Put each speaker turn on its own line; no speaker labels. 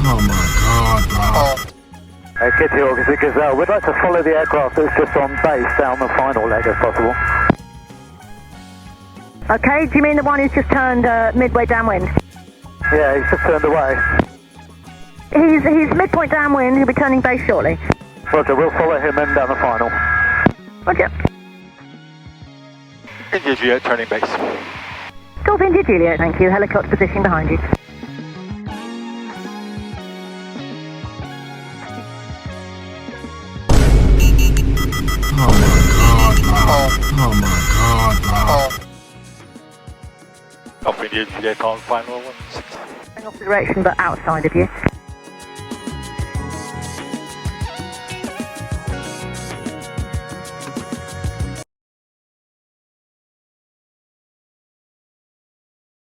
Oh my God, bro.
Kittyhawk, is it Gazelle? We'd like to follow the aircraft that's just on base down the final leg if possible.
Okay, do you mean the one who's just turned midway downwind?
Yeah, he's just turned away.
He's midpoint downwind, he'll be turning base shortly.
Roger, we'll follow him in down the final.
Roger.
India Juliet, turning base.
Golf India Juliet, thank you. Helicopter position behind you.
Oh my God, bro. Oh my God, bro.
Golf India Juliet on final 16.
Going off the direction but outside of you.